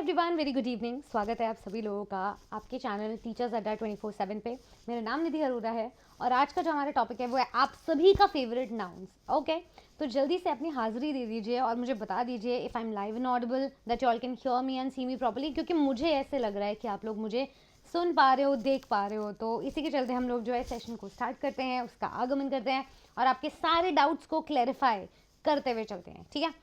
Everyone, very good evening. स्वागत है आप सभी लोगों का आपके चैनल टीचर्स अड्डा 24/7 पे। मेरा नाम निधि अरोड़ा है और आज का जो हमारा टॉपिक है वो है आप सभी का फेवरेट नाउन्स। ओके, तो जल्दी से अपनी हाजिरी दे दीजिए और मुझे बता दीजिए if I am live and audible, that you all can hear me and see me properly, क्योंकि मुझे ऐसे लग रहा है कि आप लोग मुझे सुन पा रहे हो, देख पा रहे हो। तो इसी के चलते हम लोग जो है सेशन को स्टार्ट करते हैं, उसका आगमन करते हैं और आपके सारे डाउट्स को क्लैरिफाई करते हुए चलते हैं। ठीक है,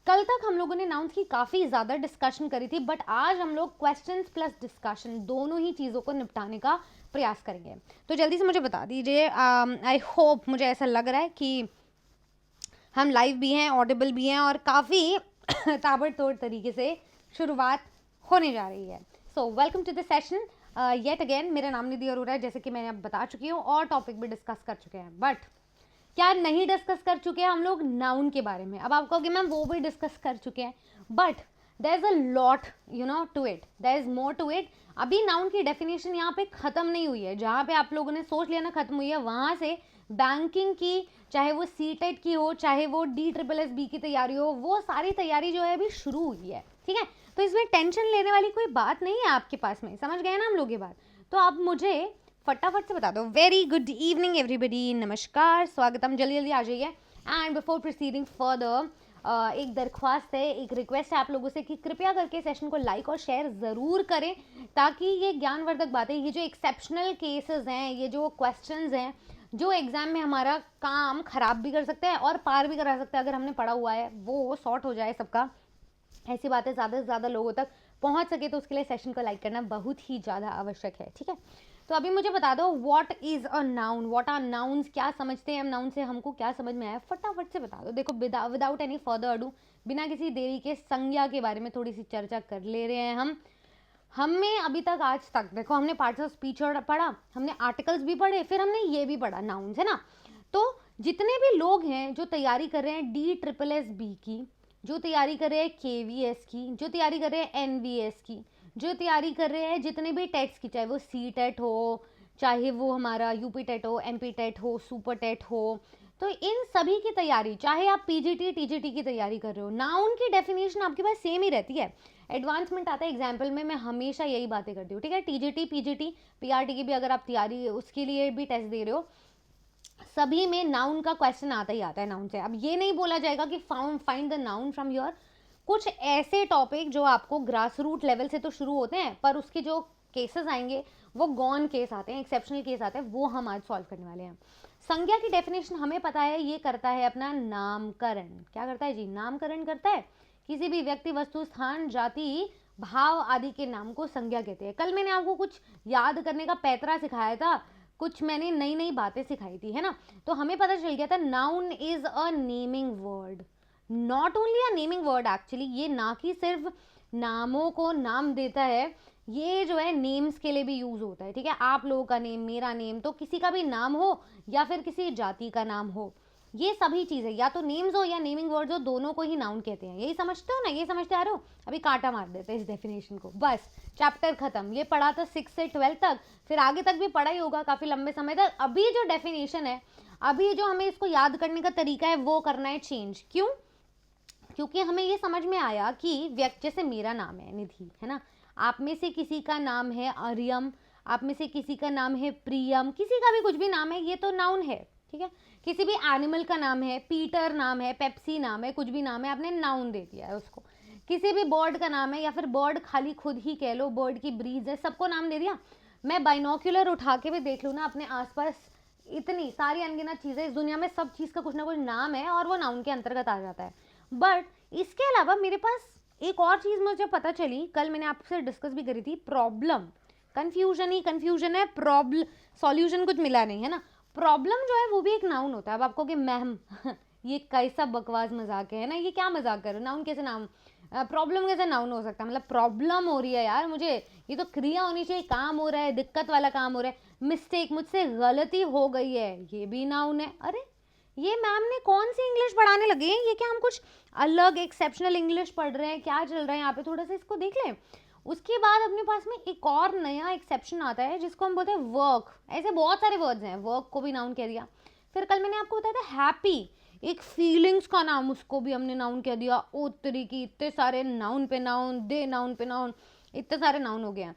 कल तक हम लोगों ने नाउन्स की काफ़ी ज़्यादा डिस्कशन करी थी, बट आज हम लोग क्वेश्चंस प्लस डिस्कशन दोनों ही चीज़ों को निपटाने का प्रयास करेंगे। तो जल्दी से मुझे बता दीजिए, आई होप, मुझे ऐसा लग रहा है कि हम लाइव भी हैं, ऑडिबल भी हैं और काफ़ी ताबड़तोड़ तरीके से शुरुआत होने जा रही है। So welcome to the session yet again. मेरा नाम निधि अरोड़ा है, जैसे कि मैंने अब बता चुकी हूँ, और टॉपिक भी डिस्कस कर चुके हैं। बट क्या नहीं डिस्कस कर चुके हैं हम लोग नाउन के बारे में? अब आप कहोगे मैम वो भी डिस्कस कर चुके हैं, but there is a lot to it, there is more to it. अभी नाउन की डेफिनेशन यहाँ पे खत्म नहीं हुई है। जहाँ पे आप लोगों ने सोच लिया ना खत्म हुई है, वहाँ से बैंकिंग की, चाहे वो सीटेट की हो, चाहे वो DSSB की तैयारी हो, वो सारी तैयारी जो है अभी शुरू हुई है। ठीक है, तो इसमें टेंशन लेने वाली कोई बात नहीं है आपके पास में। समझ गए ना हम लोग ये बात? तो आप मुझे फटाफट से बता दो। वेरी गुड इवनिंग एवरीबडी, नमस्कार, स्वागतम, जल्दी जल्दी आ जाइए। एंड बिफोर प्रोसीडिंग फर्दर, एक दरख्वास्त है, एक रिक्वेस्ट है आप लोगों से कि कृपया करके सेशन को लाइक और शेयर ज़रूर करें, ताकि ये ज्ञानवर्धक बातें, ये जो एक्सेप्शनल केसेस हैं, ये जो क्वेश्चंस हैं, जो एग्जाम में हमारा काम खराब भी कर सकते हैं और पार भी करा सकते हैं, अगर हमने पढ़ा हुआ है, वो सॉर्ट हो जाए सबका। ऐसी बातें ज़्यादा से ज़्यादा लोगों तक पहुंच सके, तो उसके लिए सेशन को लाइक करना बहुत ही ज़्यादा आवश्यक है। ठीक है, तो अभी मुझे बता दो, what is a noun, what are nouns, क्या समझते हैं हम नाउन से, हमको क्या समझ में आया, फटाफट से बता दो। देखो, विदाउट एनी फर्दर अडू, बिना किसी देरी के संज्ञा के बारे में थोड़ी सी चर्चा कर ले रहे हैं हम। हमें अभी तक, आज तक देखो, हमने पार्ट्स ऑफ स्पीच पढ़ा, हमने आर्टिकल्स भी पढ़े, फिर हमने ये भी पढ़ा नाउन्स, है ना। तो जितने भी लोग हैं जो तैयारी कर रहे हैं DSSB की, जो तैयारी कर रहे हैं KVS की, जो तैयारी कर रहे हैं NVS की, जो तैयारी कर रहे हैं जितने भी टेट्स की, चाहे वो CTET हो, चाहे वो हमारा UP टेट हो, MP टेट हो, सुपर टेट हो, तो इन सभी की तैयारी, चाहे आप PGT TGT की तैयारी कर रहे हो, नाउन की डेफिनेशन आपके पास सेम ही रहती है। एडवांसमेंट आता है एग्जाम्पल में, मैं हमेशा यही बातें करती हूँ। ठीक है, TGT PGT PRT की भी अगर आप तैयारी, उसके लिए भी टेस्ट दे रहे हो, सभी में नाउन का क्वेश्चन आता ही आता है नाउन से। अब ये नहीं बोला जाएगा कि find the noun from your, कुछ ऐसे टॉपिक जो आपको ग्रास रूट लेवल से तो शुरू होते हैं, पर उसके जो केसेस आएंगे वो गॉन केस आते हैं, एक्सेप्शनल केस आते हैं, वो हम आज सॉल्व करने वाले हैं। संज्ञा की डेफिनेशन हमें पता है, ये करता है अपना नामकरण। क्या करता है जी? नामकरण करता है। किसी भी व्यक्ति, वस्तु, स्थान, जाति, भाव आदि के नाम को संज्ञा कहते हैं। कल मैंने आपको कुछ याद करने का पैतरा सिखाया था, कुछ मैंने नई नई बातें सिखाई थी, है ना। तो हमें पता चल गया था noun is a naming word, not only a naming word actually. ये ना कि सिर्फ नामों को नाम देता है, ये जो है नेम्स के लिए भी यूज होता है। ठीक है, आप लोगों का नेम, मेरा नेम, तो किसी का भी नाम हो या फिर किसी जाति का नाम हो, ये सभी चीज़ें या तो नेम्स हो या नेमिंग वर्ड्स हो, दोनों को ही नाउन कहते हैं। यही समझते हो ना? ये समझते आ रहे हो? अभी कांटा मार देते हैं इस डेफिनेशन को, बस चैप्टर खत्म। ये पढ़ा था 6 से 12 तक, फिर आगे तक भी पढ़ा ही होगा काफ़ी लंबे समय तक। अभी जो डेफिनेशन है, अभी जो हमें इसको याद करने का तरीका है, वो करना है चेंज। क्यों? क्योंकि हमें ये समझ में आया कि व्यक्ति, जैसे मेरा नाम है निधि, है ना, आप में से किसी का नाम है आर्यम, आप में से किसी का नाम है प्रियम, किसी का भी कुछ भी नाम है, ये तो नाउन है। ठीक है, किसी भी एनिमल का नाम है, पीटर नाम है, पेप्सी नाम है, कुछ भी नाम है, आपने नाउन दे दिया है उसको। किसी भी बर्ड का नाम है, या फिर बर्ड खाली खुद ही कह लो, बर्ड की ब्रीड है, सबको नाम दे दिया। मैं बाइनोक्यूलर उठा के भी देख लूँ ना अपने आसपास, इतनी सारी अनगिनत चीज़ें इस दुनिया में, सब चीज़ का कुछ ना कुछ नाम है और वो नाउन के अंतर्गत आ जाता है। बट इसके अलावा मेरे पास एक और चीज़ मुझे पता चली, कल मैंने आपसे डिस्कस भी करी थी, प्रॉब्लम। कन्फ्यूजन ही कन्फ्यूजन है, प्रॉब्लम, सॉल्यूशन कुछ मिला नहीं, है ना। प्रॉब्लम जो है वो भी एक नाउन होता है। अब आपको कि मैम ये कैसा बकवास मजाक है ना, ये क्या मजाक कर रहे हो, नाउन कैसे नाम, प्रॉब्लम कैसे नाउन हो सकता है? मतलब प्रॉब्लम हो रही है यार मुझे, ये तो क्रिया होनी चाहिए, काम हो रहा है, दिक्कत वाला काम हो रहा है, मिस्टेक, मुझसे गलती हो गई है, ये भी नाउन है। अरे ये मैम ने कौन सी इंग्लिश पढ़ाने लगे हैं? ये क्या हम कुछ अलग एक्सेप्शनल इंग्लिश पढ़ रहे हैं? क्या चल रहा है यहाँ पे? थोड़ा सा इसको देख लें। उसके बाद अपने पास में एक और नया एक्सेप्शन आता है, जिसको हम बोलते हैं वर्क। ऐसे बहुत सारे वर्ड्स हैं, वर्क को भी नाउन कह दिया। फिर कल मैंने आपको बताया था हैप्पी, एक फीलिंग्स का नाम, उसको भी हमने नाउन कह दिया। ओ तेरी की, इतने सारे नाउन पे नाउन, दे नाउन पे नाउन, इतने सारे नाउन हो गए हैं।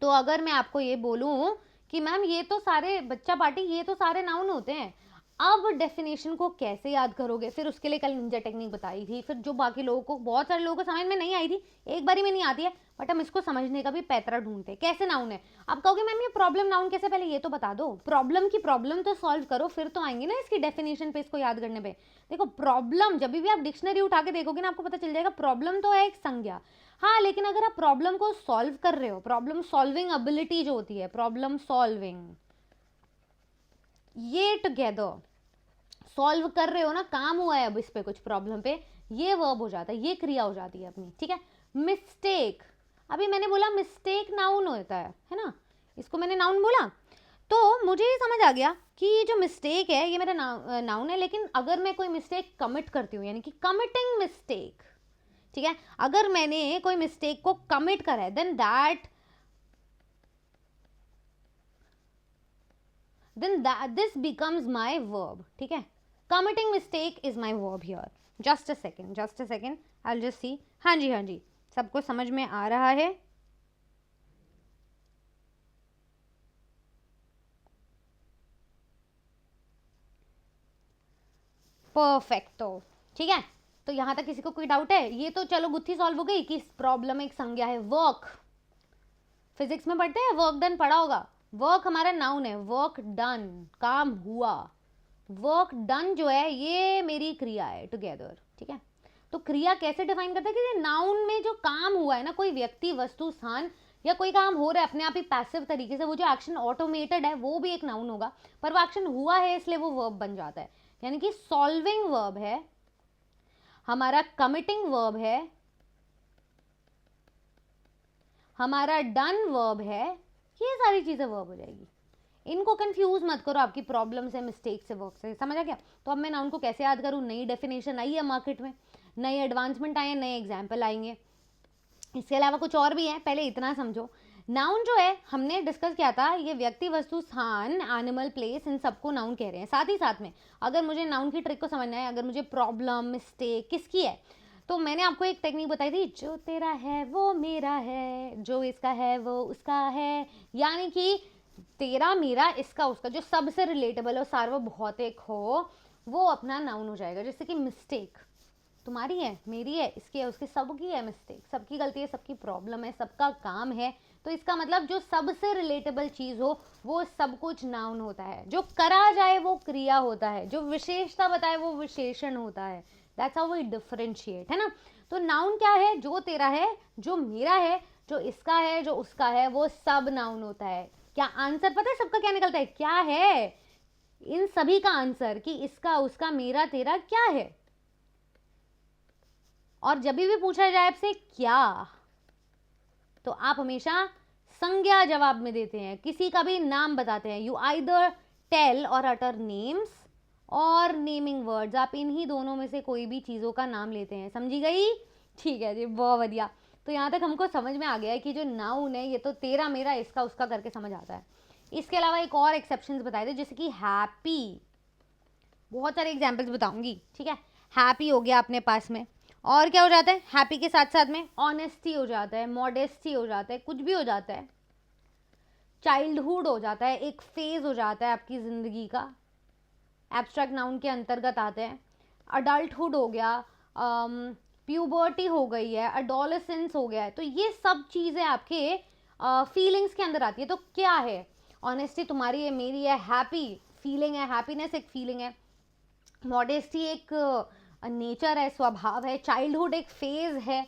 तो अगर मैं आपको ये बोलूं कि मैम ये तो सारे, बच्चा पार्टी, ये तो सारे नाउन होते हैं, अब डेफिनेशन को कैसे याद करोगे? फिर उसके लिए कल निंजा टेक्निक बताई थी, फिर जो बाकी लोगों को, बहुत सारे लोगों को समझ में नहीं आई थी, एक बारी में नहीं आती है, बट हम इसको समझने का भी पैतरा ढूंढते हैं कैसे नाउन है। आप कहोगे मैम ये प्रॉब्लम नाउन कैसे, पहले ये तो बता दो, प्रॉब्लम की प्रॉब्लम तो सॉल्व करो, फिर तो आएंगे ना इसकी डेफिनेशन पे, इसको याद करने पे। देखो प्रॉब्लम जब भी आप डिक्शनरी उठा के देखोगे ना, आपको पता चल जाएगा प्रॉब्लम तो है एक संज्ञा। हाँ, लेकिन अगर आप प्रॉब्लम को सॉल्व कर रहे हो, प्रॉब्लम सॉल्विंग एबिलिटी जो होती है, प्रॉब्लम सॉल्विंग, ये टुगेदर सॉल्व कर रहे हो ना, काम हुआ है अब इस पे, कुछ प्रॉब्लम पे, ये वर्ब हो जाता है, ये क्रिया हो जाती है अपनी, ठीक है। मिस्टेक, अभी मैंने बोला मिस्टेक नाउन होता है ना, इसको मैंने नाउन बोला, तो मुझे ये समझ आ गया कि ये जो मिस्टेक है ये मेरा नाउन है। लेकिन अगर मैं कोई मिस्टेक कमिट करती हूँ, यानी कि कमिटिंग मिस्टेक, ठीक है, अगर मैंने कोई मिस्टेक को कमिट करा है, then this becomes my verb, ठीक है। Committing mistake is my verb here. Just a second, I will just see. हाँ जी, सबको समझ में आ रहा है? परफेक्टो, ठीक है। तो यहां तक किसी को कोई डाउट है? ये तो चलो गुत्थी सॉल्व हो गई कि प्रॉब्लम एक संज्ञा है। वर्क, फिजिक्स में पढ़ते हैं, वर्क डन पढ़ा होगा। वर्क हमारा नाउन है, वर्क डन, काम हुआ। वर्क डन जो है ये मेरी क्रिया है टुगेदर, ठीक है। तो क्रिया कैसे डिफाइन करते हैं कि नाउन में जो काम हुआ है ना, कोई व्यक्ति, वस्तु, स्थान, या कोई काम हो रहा है अपने आप ही पैसिव तरीके से, वो जो एक्शन ऑटोमेटेड है वो भी एक नाउन होगा, पर वो एक्शन हुआ है इसलिए वो वर्ब बन जाता है। यानी कि सॉल्विंग वर्ब है हमारा, कमिटिंग वर्ब है हमारा, डन वर्ब है, ये सारी चीजें वर्ब हो जाएगी। इनको कंफ्यूज मत करो आपकी प्रॉब्लम से, मिस्टेक से, वर्क से, समझ आ गया? तो अब मैं नाउन को कैसे याद करूँ? नई डेफिनेशन आई है मार्केट में, नए एडवांसमेंट आए हैं, नए एग्जाम्पल आएंगे, इसके अलावा कुछ और भी है, पहले इतना समझो। नाउन जो है हमने डिस्कस किया था, ये व्यक्ति, वस्तु, स्थान, एनिमल, प्लेस, इन सबको नाउन कह रहे हैं। साथ ही साथ में अगर मुझे नाउन की ट्रिक को समझना है, अगर मुझे प्रॉब्लम, मिस्टेक किसकी है, तो मैंने आपको एक टेक्निक बताई थी, जो तेरा है वो मेरा है, जो इसका है वो उसका है। यानी कि तेरा, मेरा, इसका, उसका, जो सबसे रिलेटेबल हो, सार्वभौतिक हो, वो अपना नाउन हो जाएगा। जैसे कि मिस्टेक तुम्हारी है, मेरी है, इसकी है, उसकी, सबकी है मिस्टेक, सबकी गलती है, सबकी प्रॉब्लम है, सबका काम है। तो इसका मतलब जो सबसे रिलेटेबल चीज हो वो सब कुछ नाउन होता है, जो करा जाए वो क्रिया होता है, जो विशेषता बताए वो विशेषण होता है। दैट्स हाउ वी डिफरेंशिएट, है ना। तो नाउन क्या है? जो तेरा है, जो मेरा है, जो इसका है, जो उसका है, वो सब नाउन होता है। क्या आंसर पता है सबका क्या निकलता है? क्या है इन सभी का आंसर, कि इसका, उसका, मेरा, तेरा क्या है? और जब भी पूछा जाए आपसे क्या, तो आप हमेशा संज्ञा जवाब में देते हैं, किसी का भी नाम बताते हैं। यू आइदर टेल और अटर नेम्स और नेमिंग वर्ड्स, आप इन्हीं दोनों में से कोई भी चीज़ों का नाम लेते हैं। समझी गई? ठीक है जी, बहुत बढ़िया। तो यहाँ तक हमको समझ में आ गया है कि जो नाउन है ये तो तेरा, मेरा, इसका, उसका करके समझ आता है। इसके अलावा एक और एक्सेप्शंस बताए थे, जैसे कि हैप्पी, बहुत सारे एग्जाम्पल्स बताऊंगी, ठीक है। हैप्पी हो गया अपने पास में, और क्या हो जाता है हैप्पी के साथ साथ में? ऑनेस्टी हो जाता है, मॉडेस्टी हो जाता है, कुछ भी हो जाता है। चाइल्डहुड हो जाता है, एक फेज हो जाता है आपकी जिंदगी का, एब्स्ट्रैक्ट नाउन के अंतर्गत आते हैं। अडल्टहुड हो गया, प्यूबर्टी हो गई है, अडोलेसेंस हो गया है। तो ये सब चीज़ें आपके फीलिंग्स के अंदर आती है। तो क्या है? ऑनेस्टी तुम्हारी है, मेरी है, हैप्पी फीलिंग है, हैप्पीनेस एक फीलिंग है, मॉडेस्टी एक नेचर है, स्वभाव है, चाइल्डहुड एक फेज है,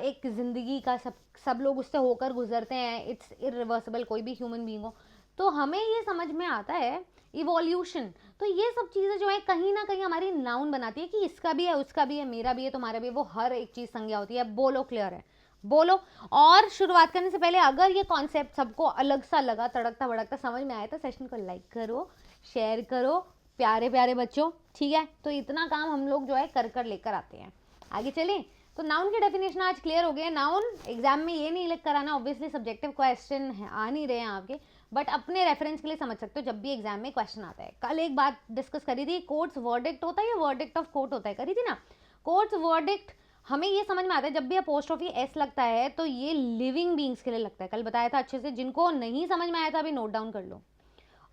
एक जिंदगी का, सब लोग उससे होकर गुजरते हैं, इट्स इरिवर्सिबल, कोई भी ह्यूमन बीइंग हो। तो हमें ये समझ में आता है इवोल्यूशन। तो ये सब चीज़ें जो है कहीं ना कहीं हमारी नाउन बनाती है, कि इसका भी है, उसका भी है, मेरा भी है, तुम्हारा भी है, वो हर एक चीज़ संज्ञा होती है। बोलो, क्लियर है? बोलो। और शुरुआत करने से पहले अगर ये कॉन्सेप्ट सबको अलग सा लगा, तड़कता भड़कता समझ में आया, तो सेशन को लाइक करो, शेयर करो, प्यारे प्यारे बच्चों, ठीक है। तो इतना काम हम लोग जो है कर कर लेकर आते हैं। आगे चलें। तो नाउन की डेफिनेशन आज क्लियर हो गया। नाउन एग्जाम में ये नहीं लिख कर आना, ऑब्वियसली सब्जेक्टिव क्वेश्चन आ नहीं रहे हैं आपके, बट अपने रेफरेंस के लिए समझ सकते हो जब भी एग्जाम में क्वेश्चन आता है। कल एक बात डिस्कस करी थी, कोर्ट्स वर्डिक्ट होता है या वर्डिक्ट ऑफ कोर्ट होता है, करी थी ना। कोर्ट्स वर्डिक्ट हमें ये समझ में आता है जब भी अपोस्ट्रोफी एस लगता है तो ये लिविंग बींग्स के लिए लगता है, कल बताया था अच्छे से, जिनको नहीं समझ में आया था अभी नोट डाउन कर लो।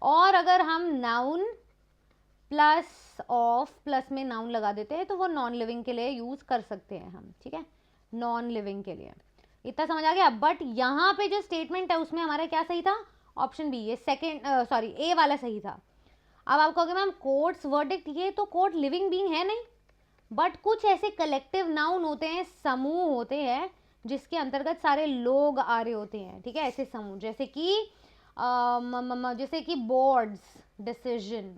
और अगर हम नाउन प्लस ऑफ प्लस में नाउन लगा देते हैं तो वो नॉन लिविंग के लिए यूज कर सकते हैं हम, ठीक है, नॉन लिविंग के लिए। इतना समझ आ गया। बट यहाँ पे जो स्टेटमेंट है उसमें हमारा क्या सही था, ऑप्शन बी, ये सेकेंड सॉरी ए वाला सही था। अब आप कहोगे मैम कोर्ट्स वर्डिक्ट, ये तो कोर्ट लिविंग बीइंग है नहीं, बट कुछ ऐसे कलेक्टिव नाउन होते हैं, समूह होते हैं जिसके अंतर्गत सारे लोग आ रहे होते हैं, ठीक है, ऐसे समूह, जैसे कि बोर्ड्स डिसीजन,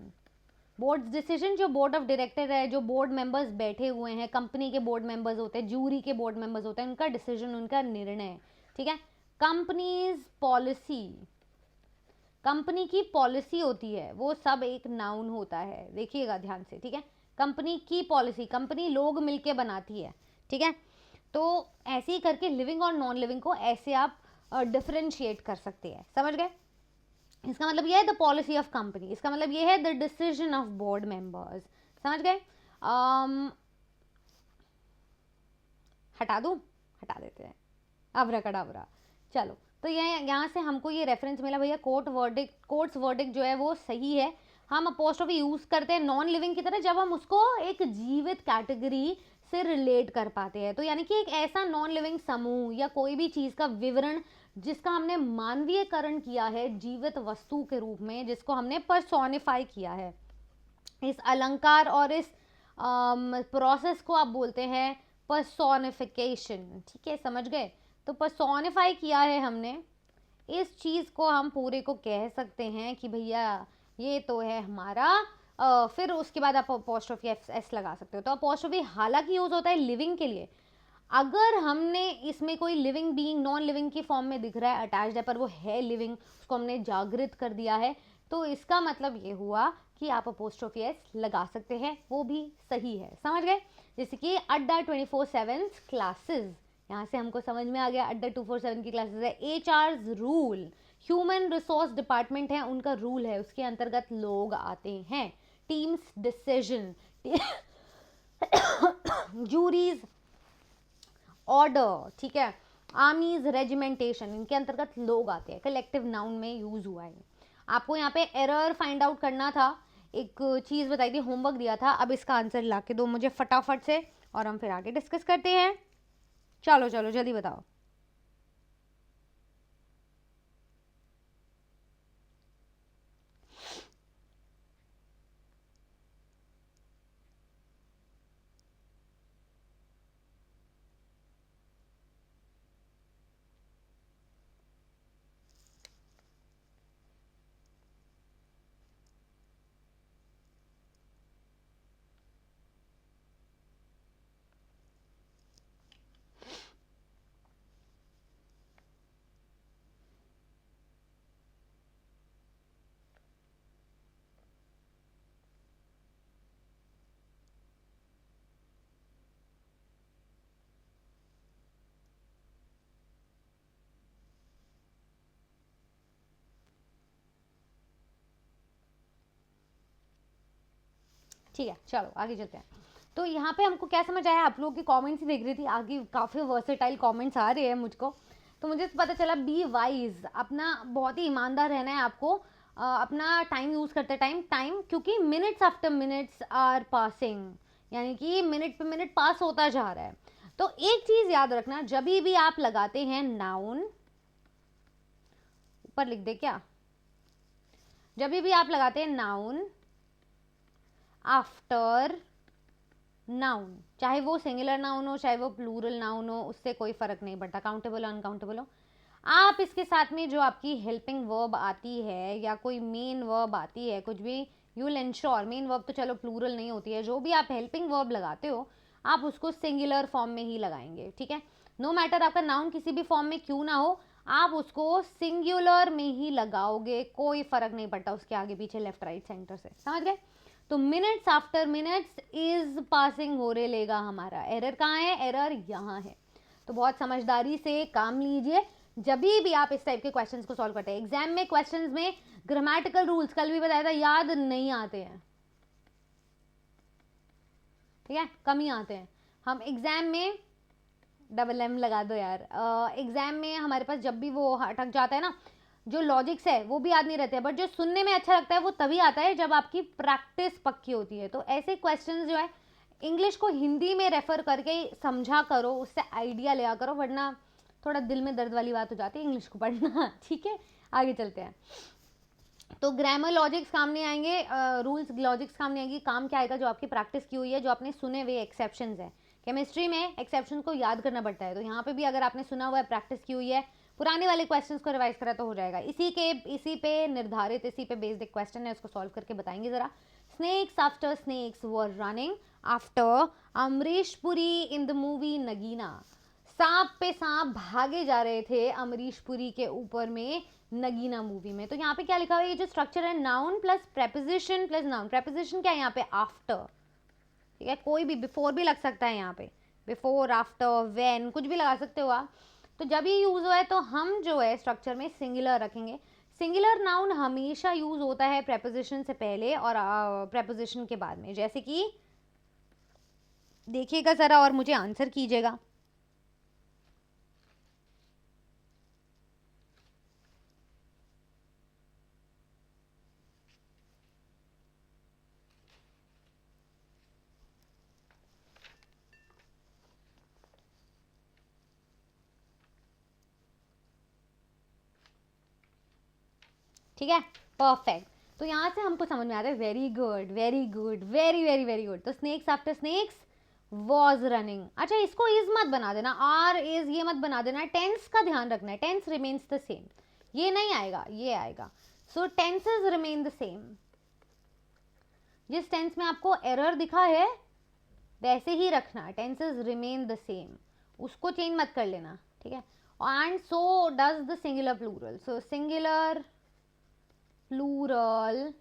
बोर्ड्स डिसीजन जो बोर्ड ऑफ डायरेक्टर है, जो बोर्ड मेंबर्स बैठे हुए हैं, कंपनी के बोर्ड मेंबर्स होते हैं, जूरी के बोर्ड मेंबर्स होते हैं, उनका डिसीजन, उनका निर्णय, ठीक है। कंपनीज पॉलिसी, कंपनी की पॉलिसी होती है, वो सब एक नाउन होता है, देखिएगा ध्यान से, ठीक है। कंपनी की पॉलिसी, कंपनी लोग मिलके बनाती है, ठीक है। तो ऐसे ही करके लिविंग और नॉन लिविंग को ऐसे आप डिफरेंशिएट कर सकते हैं, समझ गए। इसका मतलब ये है द पॉलिसी ऑफ कंपनी, इसका मतलब ये है the decision of board members, समझ गए। हटा दूं, हटा देते हैं, अब्राकडाब्रा। चलो, तो यहाँ से हमको ये रेफरेंस मिला भैया, कोर्ट्स वर्डिक्ट जो है वो सही है। हम अपोस्ट्रोफी यूज करते हैं नॉन लिविंग की तरह जब हम उसको एक जीवित कैटेगरी से रिलेट कर पाते हैं, तो यानी कि एक ऐसा नॉन लिविंग समूह या कोई भी चीज का विवरण जिसका हमने मानवीयकरण किया है जीवित वस्तु के रूप में, जिसको हमने पर्सोनिफाई किया है। इस अलंकार और इस प्रोसेस को आप बोलते हैं पर्सोनिफिकेशन, ठीक है, समझ गए। तो पर्सोनिफाई किया है हमने इस चीज को, हम पूरे को कह सकते हैं कि भैया ये तो है हमारा। फिर उसके बाद आप अपोस्ट्रोफी एस लगा सकते हो। तो अपोस्ट्रोफी हालांकि यूज होता है लिविंग के लिए, अगर हमने इसमें कोई लिविंग बीइंग नॉन लिविंग की फॉर्म में दिख रहा है, अटैच्ड है, पर वो है लिविंग, उसको हमने जागृत कर दिया है, तो इसका मतलब ये हुआ कि आप अपोस्ट्रोफी एस लगा सकते हैं, वो भी सही है, समझ गए। जैसे कि अड्डा 24/7 क्लासेस, यहाँ से हमको समझ में आ गया अड्डा 247 की क्लासेस है। HR rule, human resource department है, उनका रूल है, उसके अंतर्गत लोग आते हैं। टीम्स डिसीजन, जूरीज ऑर्डर, ठीक है, आर्मीज रेजिमेंटेशन, इनके अंतर्गत लोग आते हैं, कलेक्टिव नाउन में यूज हुआ है। आपको यहाँ पे एरर फाइंड आउट करना था, एक चीज बताई थी, होमवर्क दिया था, अब इसका आंसर ला के दो मुझे फटाफट से और हम फिर आगे डिस्कस करते हैं। चलो चलो जल्दी बताओ। ठीक है, चलो आगे चलते हैं। तो यहाँ पे हमको क्या समझ आया, आप लोगों के कमेंट्स ही देख रही थी, आगे काफ़ी वर्सेटाइल कमेंट्स आ रहे हैं मुझको, तो मुझे पता चला बी वाइज, अपना बहुत ही ईमानदार रहना है आपको, अपना टाइम यूज़ करते टाइम, क्योंकि minutes after minutes are passing, यानी कि मिनट पे मिनट पास होता जा रहा है। तो एक चीज़ याद रखना, जब भी आप लगाते हैं नाउन, ऊपर लिख दे क्या, जब भी आप लगाते हैं नाउन आफ्टर नाउन, चाहे वो सिंगुलर नाउन हो चाहे वो प्लूरल नाउन हो, उससे कोई फर्क नहीं पड़ता, काउंटेबल अनकाउंटेबल हो, आप इसके साथ में जो आपकी हेल्पिंग वर्ब आती है या कोई मेन वर्ब आती है, कुछ भी, you will ensure, main verb तो चलो प्लूरल नहीं होती है, जो भी आप हेल्पिंग वर्ब लगाते हो आप उसको सिंगुलर फॉर्म में ही लगाएंगे, ठीक है। नो मैटर आपका नाउन किसी भी फॉर्म में क्यों ना हो, आप उसको सिंगुलर में ही लगाओगे, कोई फर्क नहीं पड़ता उसके आगे पीछे लेफ्ट राइट सेंटर से, समझ गए। तो minutes after minutes is passing हो लेगा हमारा, एरर कहाँ है, एरर यहाँ है। तो बहुत समझदारी से काम लीजिए, जब भी आप इस टाइप के क्वेश्चंस को सॉल्व करते हैं, एग्जाम में क्वेश्चंस में ग्रामेटिकल रूल्स कल भी बताया था याद नहीं आते हैं, ठीक है, कम ही आते हैं। हम एग्जाम में डबल एम लगा दो यार, एग्जाम में हमारे पास जब भी वो अटक जाता है ना, जो लॉजिक्स है वो भी याद नहीं रहते हैं, बट जो सुनने में अच्छा लगता है वो तभी आता है जब आपकी प्रैक्टिस पक्की होती है। तो ऐसे क्वेश्चंस जो है इंग्लिश को हिंदी में रेफर करके समझा करो, उससे आइडिया लिया करो, वरना थोड़ा दिल में दर्द वाली बात हो जाती है इंग्लिश को पढ़ना। ठीक है, आगे चलते हैं। तो ग्रामर लॉजिक्स काम नहीं आएंगे, रूल्स लॉजिक्स काम नहीं आएंगी, काम क्या आएगा, जो आपकी प्रैक्टिस की हुई है, जो आपने सुने हुए एक्सेप्शंस है। केमिस्ट्री में एक्सेप्शन को याद करना पड़ता है, तो यहाँ पे भी अगर आपने सुना हुआ है, प्रैक्टिस की हुई है, पुराने वाले क्वेश्चंस को रिवाइज करा तो हो जाएगा। इसी पे निर्धारित, इसी पे बेस्ड एक क्वेश्चन है, उसको सॉल्व करके बताएंगे जरा। Snakes after snakes were running after Amrish Puri in the movie Nagina. सांप पे सांप भागे जा रहे थे अमरीश पुरी के ऊपर में नगीना मूवी में। तो यहाँ पे क्या लिखा हुआ है, ये जो स्ट्रक्चर है noun plus preposition plus noun. Preposition क्या है यहाँ पे, आफ्टर, ठीक है, कोई भी बिफोर भी लग सकता है, यहाँ पे बिफोर, आफ्टर, व्हेन, कुछ भी लगा सकते हो आप। तो जब ये यूज हुआ है तो हम जो है स्ट्रक्चर में सिंगुलर रखेंगे। सिंगुलर नाउन हमेशा यूज होता है प्रेपोजिशन से पहले और प्रेपोजिशन के बाद में, जैसे कि देखिएगा जरा और मुझे आंसर कीजिएगा। ठीक है, परफेक्ट। तो यहाँ से हमको समझ में आता है, very good very good, very very very good. तो snakes after snakes was running. अच्छा, इसको इज मत बना देना, आर इज ये मत बना देना, टेंस का ध्यान रखना है, टेंस रिमेन्स द सेम, ये नहीं आएगा, ये आएगा। So tenses remain the same. जिस टेंस में आपको एरर दिखा है वैसे ही रखना, टेंसेज रिमेन द सेम, उसको चेंज मत कर लेना, ठीक है। And so does the singular plural, so singular plural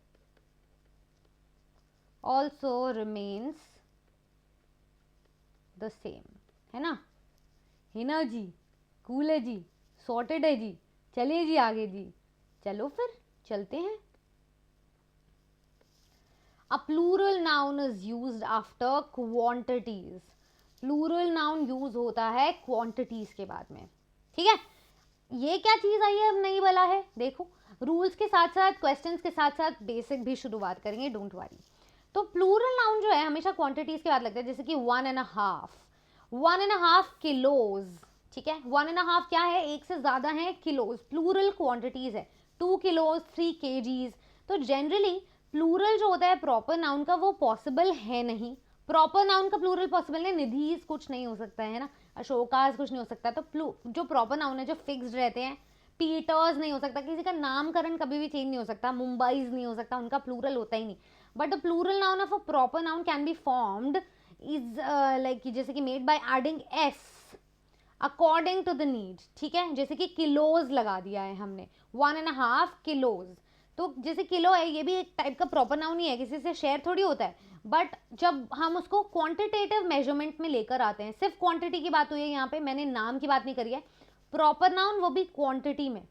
also remains the same, है ना, हिना जी, कूल है जी, सॉर्टेड है जी, चलिए जी आगे जी, चलो फिर चलते हैं। A plural noun is used after quantities. Plural noun use होता है quantities के बाद में, ठीक है। ये क्या चीज आई है, अब नहीं बोला है, देखो रूल्स के साथ साथ क्वेश्चंस के साथ साथ बेसिक भी शुरुआत करेंगे, डोंट वरी। तो प्लूरल नाउन जो है हमेशा क्वांटिटीज के बाद लगता है, जैसे कि 1.5 किलोज, ठीक है। 1.5 क्या है, एक से ज्यादा है, किलोज प्लूरल क्वांटिटीज है, 2 किलोज, 3 केजीज। तो जनरली प्लूरल जो होता है प्रॉपर नाउन का वो पॉसिबल है नहीं, प्रॉपर नाउन का प्लूरल पॉसिबल है, निधिज कुछ नहीं हो सकता है ना, अशोकाज कुछ नहीं हो सकता। तो जो प्रॉपर नाउन है जो फिक्स्ड रहते हैं, पीटर्स नहीं हो सकता, किसी का नामकरण कभी भी चेंज नहीं हो सकता, मुंबईज नहीं हो सकता, उनका प्लूरल होता ही नहीं। But the plural noun of a proper noun can be formed is like, जैसे कि made by adding S according to the need, ठीक है। जैसे कि किलोज लगा दिया है हमने, 1.5 किलोज, तो जैसे किलो है ये भी एक टाइप का प्रॉपर नाउन ही है, किसी से शेयर थोड़ी होता है, बट जब हम उसको क्वांटिटेटिव मेजरमेंट में लेकर आते हैं, सिर्फ क्वांटिटी की बात हुई है यहाँ पे, मैंने नाम की बात नहीं करी है, प्रॉपर नाउन वो भी क्वांटिटी में,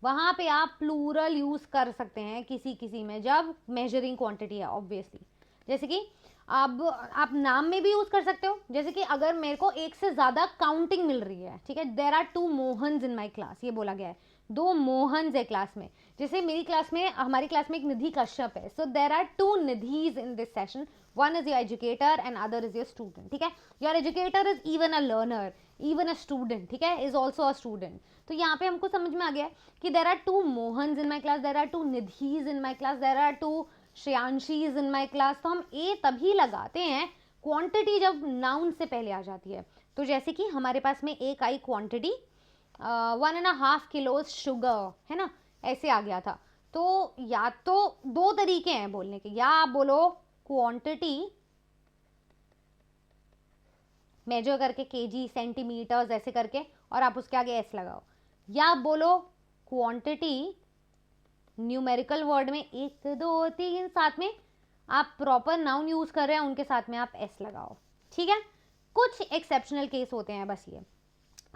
वहां पे आप प्लूरल यूज कर सकते हैं किसी किसी में, जब मेजरिंग क्वांटिटी है ऑब्वियसली। जैसे कि अब आप नाम में भी यूज कर सकते हो, जैसे कि अगर मेरे को एक से ज्यादा काउंटिंग मिल रही है, ठीक है, there are 2 Mohans in my class, ये बोला गया है, 2 मोहन्स है क्लास में। जैसे मेरी क्लास में, हमारी क्लास में एक निधि कश्यप है, so there are 2 Nidhis in this session, one is your educator and other is your student, ठीक है। Your educator is even a learner, even a student, ठीक है, इज ऑल्सो अ स्टूडेंट। तो यहाँ पे हमको समझ में आ गया कि there are 2 Mohans in my class, there are 2 Nidhis in my class, there are 2 Shreyanshis in my class. तो हम ए तभी लगाते हैं क्वांटिटी जब नाउन से पहले आ जाती है। तो जैसे कि हमारे पास में एक आई क्वांटिटी 1.5 किलोज शुगर, है ना, ऐसे आ गया था। तो या तो 2 तरीके हैं बोलने के, या आप बोलो क्वांटिटी मेजर करके केजी, सेंटीमीटर्स ऐसे करके, और आप उसके आगे एस लगाओ, या आप बोलो क्वांटिटी न्यूमेरिकल वर्ड में 1 2 3 साथ में आप प्रॉपर नाउन यूज कर रहे हैं, उनके साथ में आप एस लगाओ, ठीक है। कुछ एक्सेप्शनल केस होते हैं बस ये।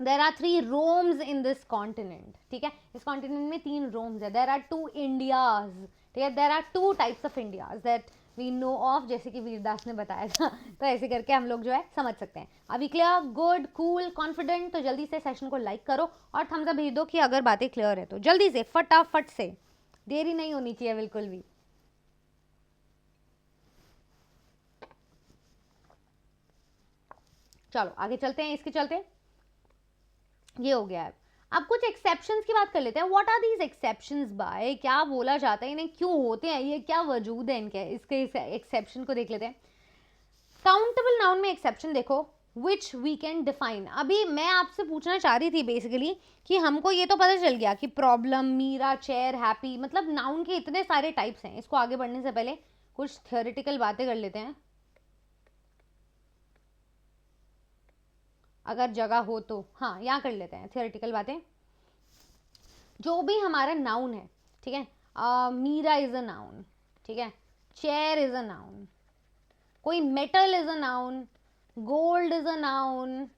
There are 3 Romes in this continent, ठीक है, इस कॉन्टिनेंट में 3 रोम्स है, देर आर 2 इंडियाज, ठीक है, there are 2 types of Indias that we know of, जैसे कि वीरदास ने बताया था। तो ऐसे करके हम लोग जो है समझ सकते हैं। अभी क्लियर, गुड, कूल, कॉन्फिडेंट? तो जल्दी से सेशन को लाइक करो और थम्स अप भेज दो कि अगर बातें क्लियर है तो, जल्दी से, फटाफट से, देरी नहीं होनी चाहिए बिल्कुल भी। चलो आगे चलते हैं, इसके चलते ये हो गया है। अब कुछ एक्सेप्शंस की बात कर लेते हैं। What are these exceptions by, क्या बोला जाता है इन्हें, क्यों होते हैं ये, क्या वजूद है इनके, इसके एक्सेप्शन को देख लेते हैं। काउंटेबल नाउन में एक्सेप्शन देखो, विच वी कैन डिफाइन। अभी मैं आपसे पूछना चाह रही थी बेसिकली कि हमको ये तो पता चल गया कि प्रॉब्लम, मीरा, चेयर, हैप्पी, मतलब नाउन के इतने सारे टाइप्स हैं। इसको आगे बढ़ने से पहले कुछ थियोरेटिकल बातें कर लेते हैं, अगर जगह हो तो। हाँ, यहाँ कर लेते हैं थियोरेटिकल बातें। जो भी हमारा नाउन है, ठीक है, मीरा इज अ नाउन, ठीक है, चेयर इज अ नाउन, कोई metal is a noun, gold is a noun,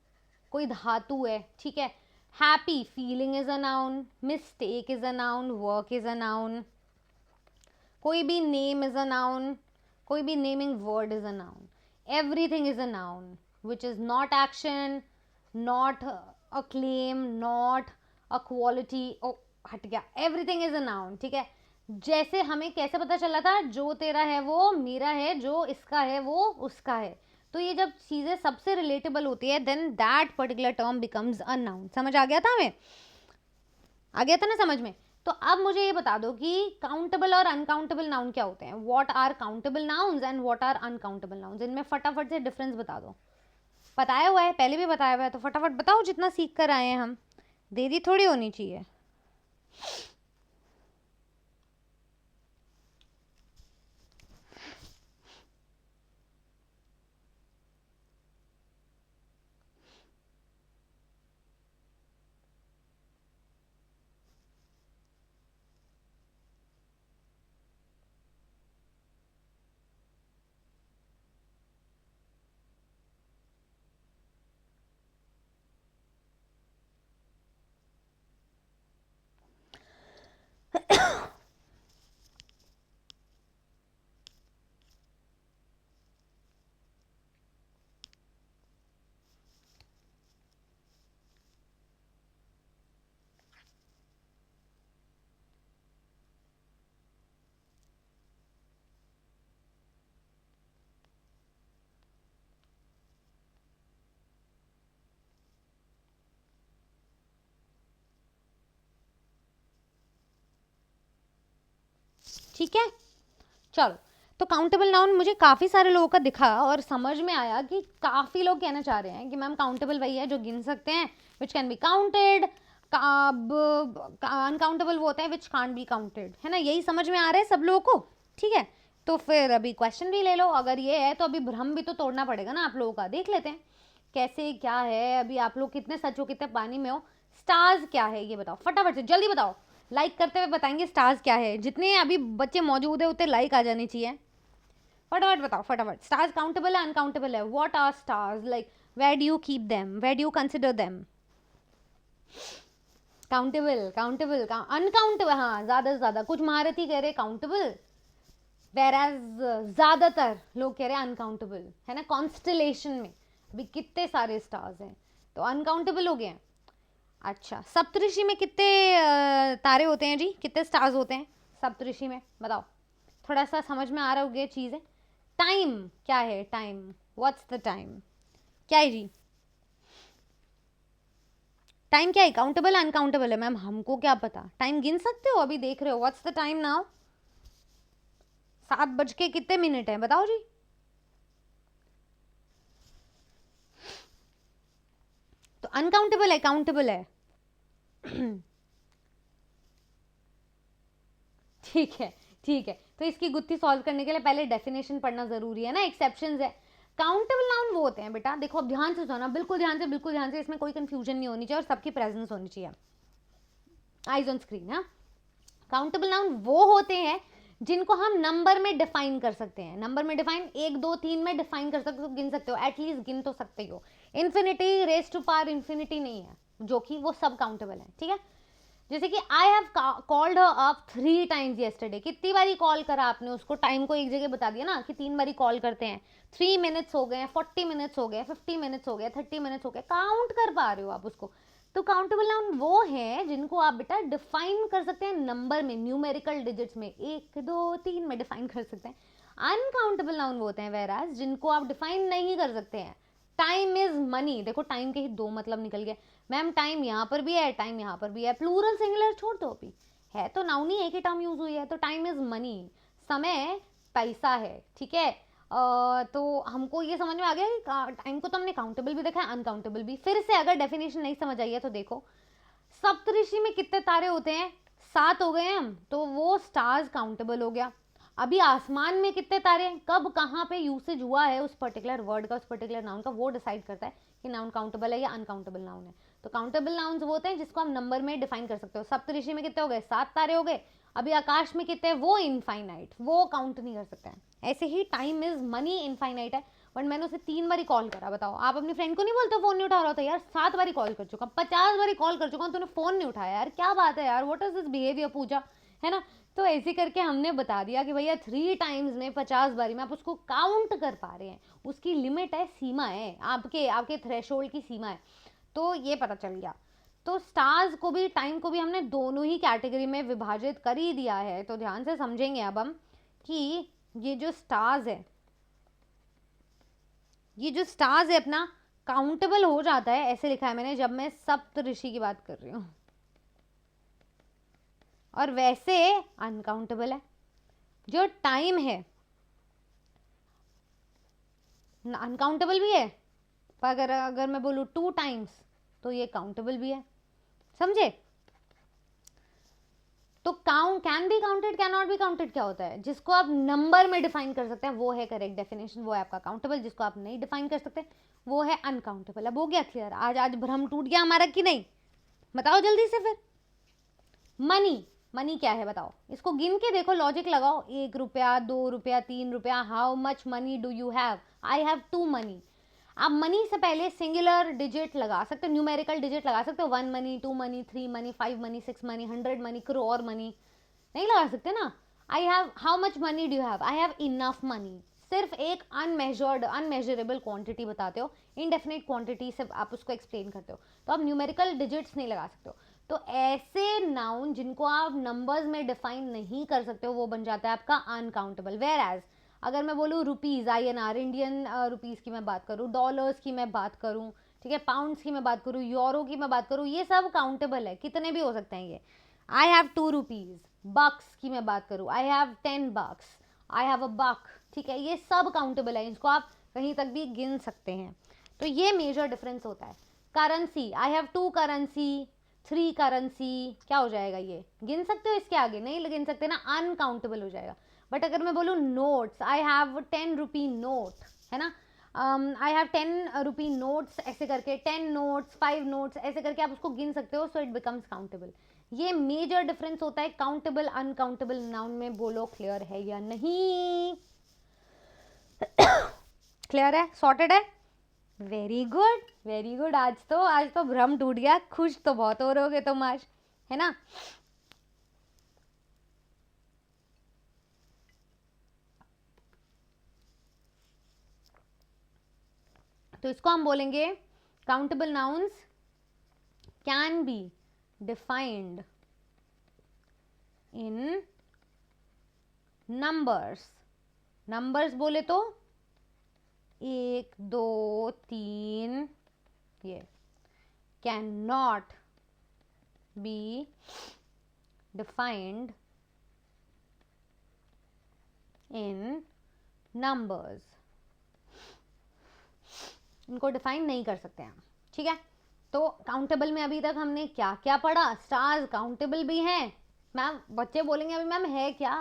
कोई धातु है, ठीक है, happy feeling is a noun, mistake is a noun, work is a noun, कोई भी नेम इज अ नाउन, कोई भी naming word is a noun, everything is a noun which is not action, not a claim, not a quality, ओ हट गया, everything is a noun, ठीक है। जैसे हमें कैसे पता चला था, जो तेरा है वो मेरा है, जो इसका है वो उसका है। तो ये जब चीजें सबसे रिलेटेबल होती है, then that particular term becomes a noun. समझ आ गया था हमें, आ गया था ना समझ में? तो अब मुझे ये बता दो कि काउंटेबल और अनकाउंटेबल नाउन क्या होते हैं। What are countable nouns and what are uncountable nouns, इनमें फटाफट से डिफरेंस बता दो। बताया हुआ है, पहले भी बताया हुआ है, तो फटाफट बताओ, जितना सीख कर आए हैं हम, देरी थोड़ी होनी चाहिए। ठीक है, चलो। तो काउंटेबल नाउन मुझे काफ़ी सारे लोगों का दिखा और समझ में आया कि काफ़ी लोग कहना चाह रहे हैं कि मैम काउंटेबल वही है जो गिन सकते हैं, which can be counted, uncountable वो होता है विच कांट बी काउंटेड, है ना? यही समझ में आ रहा है सब लोगों को, ठीक है। तो फिर अभी क्वेश्चन भी ले लो, अगर ये है तो अभी भ्रम भी तो तोड़ना पड़ेगा ना आप लोगों का। देख लेते हैं कैसे क्या है, अभी आप लोग कितने सच हो, कितने पानी में हो। स्टार्स क्या है ये बताओ, फटाफट से जल्दी बताओ, लाइक करते हुए बताएंगे स्टार्स क्या है। जितने अभी बच्चे मौजूद है उतने लाइक आ जानी चाहिए। फटाफट बताओ, फटाफट। स्टार्स काउंटेबल है अनकाउंटेबल है? What are stars, like where do you keep them, where do you consider them? Countable, countable, uncountable, हाँ ज्यादा से ज्यादा कुछ महारथी कह रहे काउंटेबल, वेर एज ज्यादातर लोग कह रहे हैं अनकाउंटेबल, है ना? कॉन्स्टलेशन में अभी कितने सारे स्टार्स हैं, तो अनकाउंटेबल हो गए हैं। अच्छा, सप्तऋषि में कितने तारे होते हैं जी, कितने स्टार्स होते हैं सप्तऋषि में, बताओ। थोड़ा सा समझ में आ रहा होगा चीज़ है। टाइम क्या है, टाइम, व्हाट्स द टाइम, क्या है जी? टाइम क्या है, काउंटेबल अनकाउंटेबल है? मैम हमको क्या पता, टाइम गिन सकते हो? अभी देख रहे हो, व्हाट्स द टाइम नाउ, 7 बज के कितने मिनट है, बताओ जी। तो अनकाउंटेबल है, काउंटेबल है? ठीक है, ठीक है। तो इसकी गुत्थी सॉल्व करने के लिए पहले डेफिनेशन पढ़ना जरूरी है ना, एक्सेप्शंस है। काउंटेबल नाउन वो होते हैं बेटा, देखो अब ध्यान से सुना, बिल्कुल ध्यान से, बिल्कुल ध्यान से, इसमें कोई कंफ्यूजन नहीं होनी चाहिए और सबकी प्रेजेंस होनी चाहिए, आइज ऑन स्क्रीन। हाँ, काउंटेबल नाउन वो होते हैं जिनको हम नंबर में डिफाइन कर सकते हैं। नंबर में डिफाइन 1 2 3 में डिफाइन कर सकते हो, गिन सकते हो, एटलीस्ट गिन तो सकते हो। Infinity raise to power infinity नहीं है, जो कि वो सब काउंटेबल है, ठीक है। जैसे कि I have called her up 3 times yesterday, कितनी बारी कॉल करा आपने उसको, टाइम को एक जगह बता दिया ना कि 3 बारी कॉल करते हैं, 3 मिनट्स हो गए, 40 मिनट्स हो गए, 50 मिनट्स हो गए, 30 मिनट्स हो गए, काउंट कर पा रहे हो आप उसको। तो काउंटेबल नाउन वो है जिनको आप बेटा डिफाइन कर सकते हैं नंबर में, न्यूमेरिकल डिजिट्स में, 1 2 3 में डिफाइन कर सकते हैं। अनकाउंटेबल नाउन वो होते हैं वेराज जिनको आप डिफाइन नहीं कर सकते हैं। टाइम इज मनी, देखो टाइम के ही 2 मतलब निकल गए। मैम टाइम यहाँ पर भी है, टाइम यहाँ पर भी है, प्लूरल सिंगुलर छोड़ दो, अभी है तो नाउन ही, एक ही टर्म यूज हुई है, तो टाइम इज मनी, समय पैसा है, ठीक है। तो हमको ये समझ में आ गया कि टाइम को तो हमने काउंटेबल भी देखा है, अनकाउंटेबल भी। फिर से अगर डेफिनेशन नहीं समझ आई है तो देखो, सप्तऋषि में कितने तारे होते हैं, 7 हो गए हैं हम, तो वो स्टार्स काउंटेबल हो गया। अभी आसमान में कितने तारे हैं, कब कहाँ पे यूसेज हुआ है उस पर्टिकुलर वर्ड का, उस पर्टिकुलर नाउन का, वो डिसाइड करता है कि नाउन काउंटेबल है या अनकाउंटेबल नाउन है। तो काउंटेबल नाउन्स वो होते हैं जिसको हम नंबर में डिफाइन कर सकते हो। सप्तऋषि में कितने हो गए, 7 तारे हो गए। अभी आकाश में कितने, वो इनफाइनाइट, वो काउंट नहीं कर सकते हैं। ऐसे ही टाइम इज मनी इनफाइनाइट है, बट मैंने उसे 3 बारी कॉल करा, बताओ आप अपनी फ्रेंड को नहीं बोलते फोन नहीं उठा रहा था, यार 7 बारी कॉल कर चुका, 50 बारी कॉल कर चुका हूँ, तूने फोन नहीं उठाया, यार क्या बात है यार, व्हाट इज दिस बिहेवियर पूजा, है ना। तो ऐसे करके हमने बता दिया कि भैया 3 टाइम्स में 50 बारी में आप उसको काउंट कर पा रहे हैं, उसकी लिमिट है, सीमा है, आपके आपके थ्रेशोल्ड की सीमा है। तो ये पता चल गया। तो स्टार्स को भी, टाइम को भी हमने दोनों ही कैटेगरी में विभाजित कर ही दिया है। तो ध्यान से समझेंगे अब हम कि ये जो स्टार्स है, ये जो स्टार्स है अपना काउंटेबल हो जाता है, ऐसे लिखा है मैंने, जब मैं सप्तऋषि की बात कर रही हूँ, और वैसे अनकाउंटेबल है। जो टाइम है अनकाउंटेबल भी है, पर अगर मैं बोलूँ 2 टाइम्स तो ये काउंटेबल भी है, समझे। तो count, can be counted, can not be counted क्या होता है, जिसको आप नंबर में डिफाइन कर सकते हैं वो है करेक्ट डेफिनेशन, वो है आपका काउंटेबल। जिसको आप नहीं डिफाइन कर सकते वो है अनकाउंटेबल। अब हो गया क्लियर, आज भ्रम टूट गया हमारा कि नहीं, बताओ जल्दी से। फिर मनी, मनी क्या है बताओ, इसको गिन के देखो, लॉजिक लगाओ, 1 रुपया, 2 रुपया, 3 रुपया, how much money do you have, I have 2 money. आप मनी से पहले सिंगुलर डिजिट लगा सकते हो, न्यूमेरिकल डिजिट लगा सकते हो, 1 money, 2 money, 3 money, 5 money, 6 money, 100 money, crore money, नहीं लगा सकते ना। I have, how much money do you have, I have enough money, सिर्फ एक अनमेजर्ड, अनमेजरेबल क्वांटिटी बताते हो, इनडेफिनेट क्वांटिटी से आप उसको एक्सप्लेन करते हो, तो आप न्यूमेरिकल डिजिट्स नहीं लगा सकते हो। तो ऐसे नाउन जिनको आप नंबर्स में डिफाइन नहीं कर सकते हो वो बन जाता है आपका अनकाउंटेबल। वेयर एज अगर मैं बोलूँ रुपीज़, INR, इंडियन रुपीज़ की मैं बात करूँ, डॉलर्स की मैं बात करूँ, ठीक है, पाउंड्स की मैं बात करूँ, यूरो की मैं बात करूँ, ये सब काउंटेबल है, कितने भी हो सकते हैं ये। आई हैव 2 रुपीज़, बक्स की मैं बात करूँ, I have 10 box, I have a बक, ठीक है, ये सब काउंटेबल है, इसको आप कहीं तक भी गिन सकते हैं। तो ये मेजर डिफरेंस होता है। Currency, I have 2 currency, 3 currency, क्या हो जाएगा, ये गिन सकते हो, इसके आगे नहीं गिन सकते ना, अनकाउंटेबल हो जाएगा। बट अगर मैं बोलूँ notes, I have 10 rupee note, है ना, आई हैव 10 रुपी नोट्स, ऐसे करके 10 नोट्स, 5 नोट्स, ऐसे करके आप उसको गिन सकते हो, सो इट बिकम्स काउंटेबल। ये मेजर डिफरेंस होता है काउंटेबल अनकाउंटेबल नाउन में। बोलो क्लियर है या नहीं, क्लियर है, सॉर्टेड है, वेरी गुड वेरी गुड। आज तो भ्रम टूट गया, खुश तो बहुत हो रहोगे तुम आज, है ना। तो इसको हम बोलेंगे countable nouns can be defined in numbers. Numbers बोले तो 1 2 3, ये can not be defined in numbers, इनको डिफाइन नहीं कर सकते हैं, ठीक है। तो काउंटेबल में अभी तक हमने क्या क्या पढ़ा, स्टार्स काउंटेबल भी हैं। मैम बच्चे बोलेंगे अभी मैम है क्या,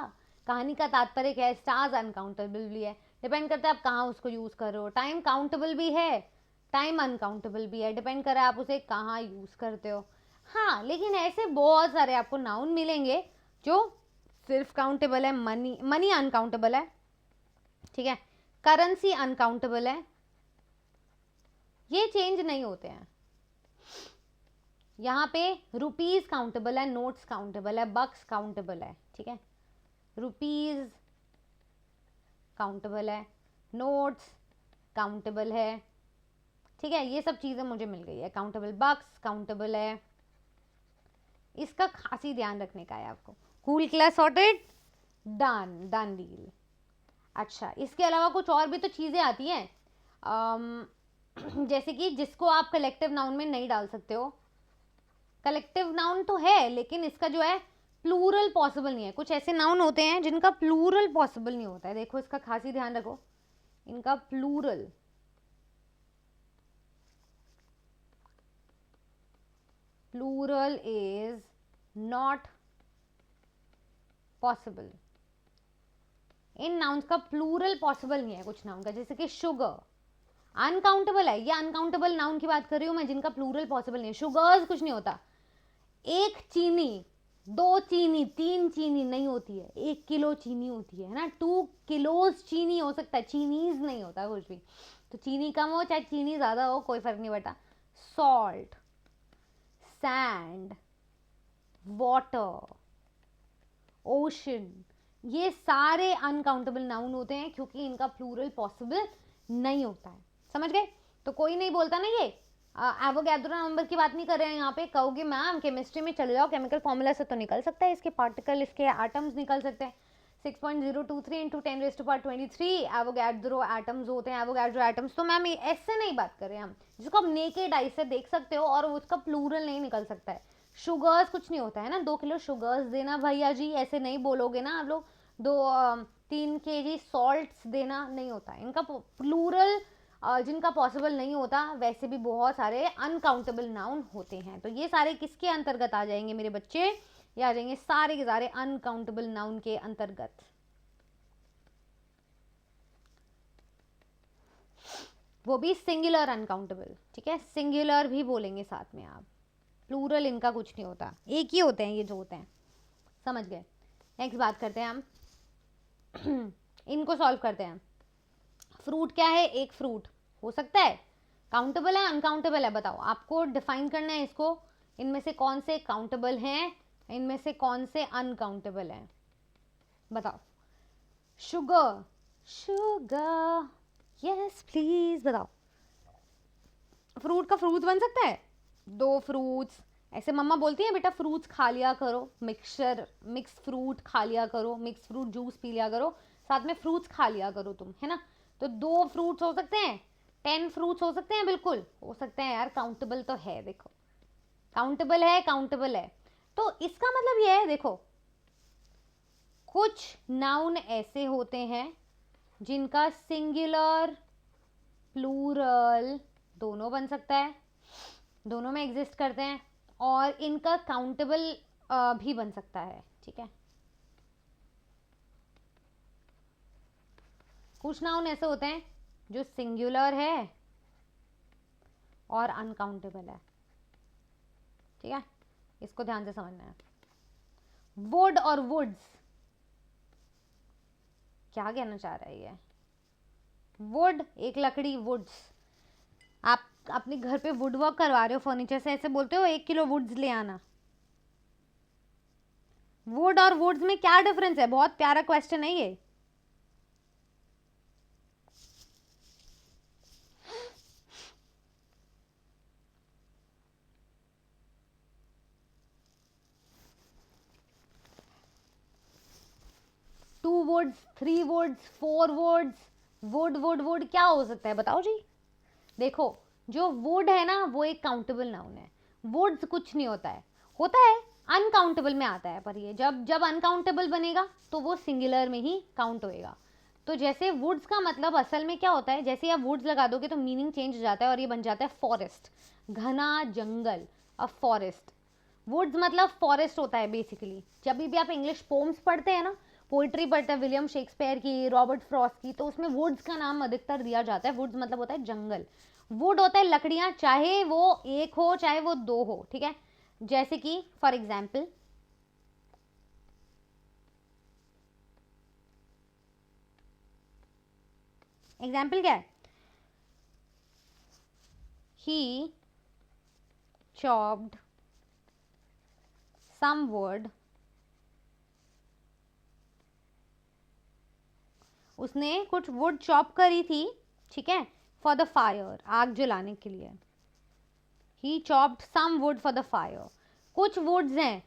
कहानी का तात्पर्य क्या है, स्टार्स अनकाउंटेबल भी है, डिपेंड करता है आप कहाँ उसको यूज कर रहे हो। टाइम काउंटेबल भी है, टाइम अनकाउंटेबल भी है, डिपेंड कर रहा है आप उसे कहाँ यूज करते हो। हाँ लेकिन ऐसे बहुत सारे आपको नाउन मिलेंगे जो सिर्फ काउंटेबल है। मनी, मनी अनकाउंटेबल है, ठीक है, करेंसी अनकाउंटेबल है, ये चेंज नहीं होते हैं। यहाँ पे रुपीज काउंटेबल है, नोट्स काउंटेबल है, बक्स काउंटेबल है, ठीक है, रुपीज काउंटेबल है, नोट्स काउंटेबल है, ठीक है, ये सब चीज़ें मुझे मिल गई है, काउंटेबल बक्स काउंटेबल है, इसका खासी ध्यान रखने का है आपको। Cool class sorted, done done deal. अच्छा, इसके अलावा कुछ और भी तो चीज़ें आती हैं, जैसे कि जिसको आप कलेक्टिव नाउन में नहीं डाल सकते हो। कलेक्टिव नाउन तो है लेकिन इसका जो है प्लूरल पॉसिबल नहीं है। कुछ ऐसे नाउन होते हैं जिनका प्लूरल पॉसिबल नहीं होता है, देखो इसका खासी ध्यान रखो, इनका प्लूरल इज नॉट पॉसिबल। इन नाउन्स का प्लूरल पॉसिबल नहीं है कुछ नाउन का, जैसे कि शुगर अनकाउंटेबल है, ये अनकाउंटेबल नाउन की बात कर रही हूं मैं जिनका प्लूरल पॉसिबल नहीं है। शुगर्स कुछ नहीं होता, एक चीनी, दो चीनी, तीन चीनी नहीं होती है, 1 किलो चीनी होती है ना, 2 किलोज चीनी हो सकता है, चीनीज नहीं होता कुछ भी। तो चीनी कम हो चाहे चीनी ज्यादा हो कोई फर्क नहीं पड़ता। सॉल्ट, सैंड, वाटर, ओशन, ये सारे अनकाउंटेबल नाउन होते हैं क्योंकि इनका प्लूरल पॉसिबल नहीं होता है, समझ गए। तो कोई नहीं बोलता ना ये एवोगैड्रो नंबर की बात नहीं कर रहे हैं यहाँ पे। कहोगे मैम केमिस्ट्री में चले जाओ, केमिकल फॉर्मूला से तो निकल सकता है, इसके पार्टिकल, इसके एटम्स निकल सकते हैं। 6.023 इंटू 10⁻23 एवोगैड्रो एटम्स होते हैं, एवोगैड्रो एटम्स। तो मैम ऐसे नहीं बात कर रहे हैं हम, जिसको आप नेकेड आई से देख सकते हो और उसका प्लूरल नहीं निकल सकता है। शुगर्स कुछ नहीं होता है ना, 2 किलो शुगर्स देना भैया जी, ऐसे नहीं बोलोगे ना आप लोग। 3 kg सॉल्ट्स देना नहीं होता है, इनका प्लूरल जिनका पॉसिबल नहीं होता। वैसे भी बहुत सारे अनकाउंटेबल नाउन होते हैं, तो ये सारे किसके अंतर्गत आ जाएंगे मेरे बच्चे, ये आ जाएंगे सारे के सारे अनकाउंटेबल नाउन के अंतर्गत। वो भी सिंगुलर अनकाउंटेबल, ठीक है, सिंगुलर भी बोलेंगे साथ में आप, प्लूरल इनका कुछ नहीं होता, एक ही होते हैं ये जो होते हैं, समझ गए। नेक्स्ट बात करते हैं हम इनको सॉल्व करते हैं। फ्रूट क्या है, एक फ्रूट हो सकता है, काउंटेबल है अनकाउंटेबल है, बताओ आपको डिफाइन करना है इसको। इनमें से कौन से काउंटेबल हैं, इनमें से कौन से अनकाउंटेबल हैं, बताओ। शुगर, शुगर, यस प्लीज बताओ। फ्रूट का फ्रूट बन सकता है, 2 फ्रूट्स, ऐसे मम्मा बोलती हैं बेटा फ्रूट्स खा लिया करो, मिक्सचर, मिक्स फ्रूट खा लिया करो, मिक्स फ्रूट जूस पी लिया करो, साथ में फ्रूट्स खा लिया करो तुम, है ना। तो 2 फ्रूट्स हो सकते हैं, 10 फ्रूट्स हो सकते हैं, बिल्कुल हो सकते हैं यार, काउंटेबल तो है, देखो काउंटेबल है, काउंटेबल है। तो इसका मतलब ये है, देखो कुछ नाउन ऐसे होते हैं जिनका सिंगुलर प्लूरल दोनों बन सकता है, दोनों में एग्जिस्ट करते हैं, और इनका काउंटेबल भी बन सकता है, ठीक है। कुछ नाउन ऐसे होते हैं जो सिंगुलर है और अनकाउंटेबल है, ठीक है, इसको ध्यान से समझना है। वुड और वुड्स, क्या कहना चाह रहा है ये, वुड एक लकड़ी, वुड्स, आप अपने घर पे वुड वर्क करवा रहे हो फर्नीचर से, ऐसे बोलते हो 1 किलो वुड्स ले आना। वुड और वुड्स में क्या डिफरेंस है, बहुत प्यारा क्वेश्चन है ये। Two woods, 3 woods, 4 woods, wood wood wood क्या हो सकता है बताओ जी। देखो जो वुड है ना वो एक काउंटेबल नाउन है, वुड्स कुछ नहीं होता है अनकाउंटेबल में आता है, पर ये जब जब अनकाउंटेबल बनेगा तो वो सिंगुलर में ही काउंट होएगा। तो जैसे वुड्स का मतलब असल में क्या होता है, जैसे आप वुड्स लगा दोगे तो मीनिंग चेंज हो जाता है और ये बन जाता है फॉरेस्ट, घना जंगल, अ फॉरेस्ट। वुड्स मतलब फॉरेस्ट होता है बेसिकली। जब भी आप इंग्लिश पोम्स पढ़ते हैं ना, पोइट्री पढ़ते हैं विलियम शेक्सपियर की, रॉबर्ट फ्रॉस्ट की, तो उसमें वुड्स का नाम अधिकतर दिया जाता है। वुड्स मतलब होता है जंगल, वुड होता है लकड़ियां, चाहे वो एक हो चाहे वो दो हो, ठीक है। जैसे कि फॉर एग्जाम्पल एग्जाम्पल क्या है, ही chopped some wood, उसने कुछ वुड चॉप करी थी, ठीक है, फॉर द फायर, आग जलाने के लिए। He chopped some wood for the fire, कुछ वुड्स हैं,